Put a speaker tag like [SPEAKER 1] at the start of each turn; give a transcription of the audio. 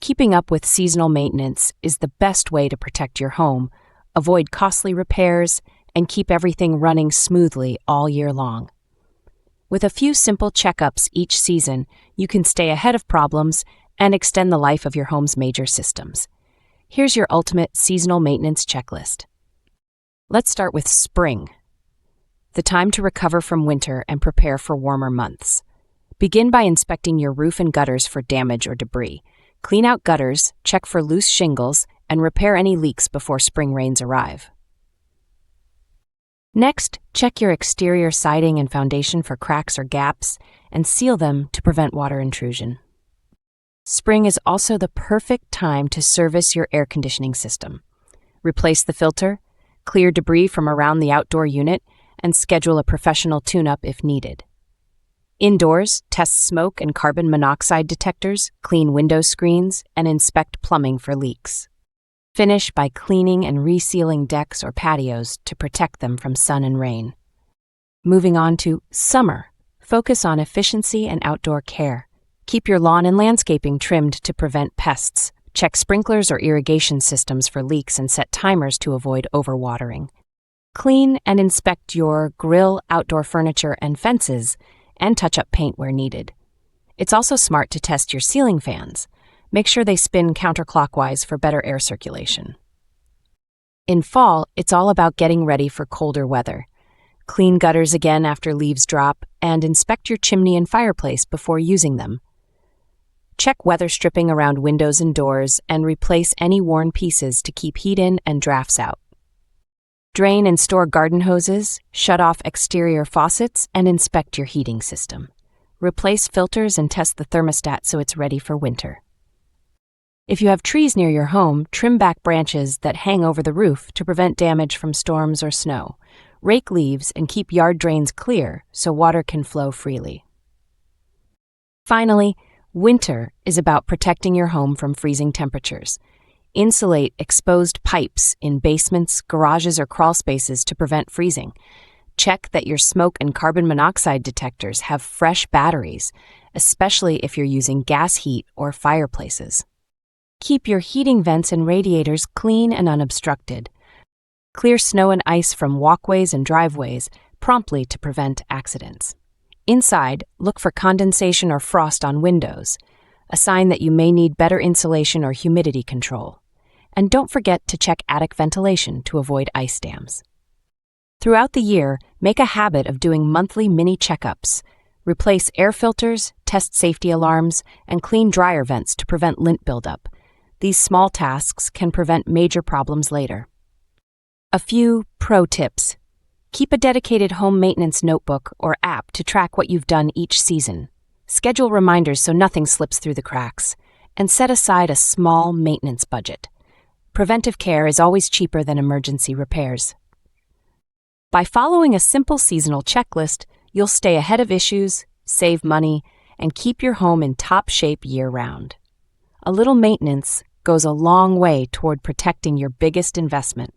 [SPEAKER 1] Keeping up with seasonal maintenance is the best way to protect your home, avoid costly repairs, and keep everything running smoothly all year long. With a few simple checkups each season, you can stay ahead of problems and extend the life of your home's major systems. Here's your ultimate seasonal maintenance checklist. Let's start with spring, the time to recover from winter and prepare for warmer months. Begin by inspecting your roof and gutters for damage or debris. Clean out gutters, check for loose shingles, and repair any leaks before spring rains arrive. Next, check your exterior siding and foundation for cracks or gaps and seal them to prevent water intrusion. Spring is also the perfect time to service your air conditioning system. Replace the filter, clear debris from around the outdoor unit, and schedule a professional tune-up if needed. Indoors, test smoke and carbon monoxide detectors, clean window screens, and inspect plumbing for leaks. Finish by cleaning and resealing decks or patios to protect them from sun and rain. Moving on to summer, focus on efficiency and outdoor care. Keep your lawn and landscaping trimmed to prevent pests. Check sprinklers or irrigation systems for leaks and set timers to avoid overwatering. Clean and inspect your grill, outdoor furniture, and fences, and touch up paint where needed. It's also smart to test your ceiling fans. Make sure they spin counterclockwise for better air circulation. In fall, it's all about getting ready for colder weather. Clean gutters again after leaves drop, and inspect your chimney and fireplace before using them. Check weather stripping around windows and doors, and replace any worn pieces to keep heat in and drafts out. Drain and store garden hoses, shut off exterior faucets, and inspect your heating system. Replace filters and test the thermostat so it's ready for winter. If you have trees near your home, trim back branches that hang over the roof to prevent damage from storms or snow. Rake leaves and keep yard drains clear so water can flow freely. Finally, winter is about protecting your home from freezing temperatures. Insulate exposed pipes in basements, garages, or crawl spaces to prevent freezing. Check that your smoke and carbon monoxide detectors have fresh batteries, especially if you're using gas heat or fireplaces. Keep your heating vents and radiators clean and unobstructed. Clear snow and ice from walkways and driveways promptly to prevent accidents. Inside, look for condensation or frost on windows, a sign that you may need better insulation or humidity control. And don't forget to check attic ventilation to avoid ice dams. Throughout the year, make a habit of doing monthly mini checkups. Replace air filters, test safety alarms, and clean dryer vents to prevent lint buildup. These small tasks can prevent major problems later. A few pro tips. Keep a dedicated home maintenance notebook or app to track what you've done each season. Schedule reminders so nothing slips through the cracks. And set aside a small maintenance budget. Preventive care is always cheaper than emergency repairs. By following a simple seasonal checklist, you'll stay ahead of issues, save money, and keep your home in top shape year-round. A little maintenance goes a long way toward protecting your biggest investment.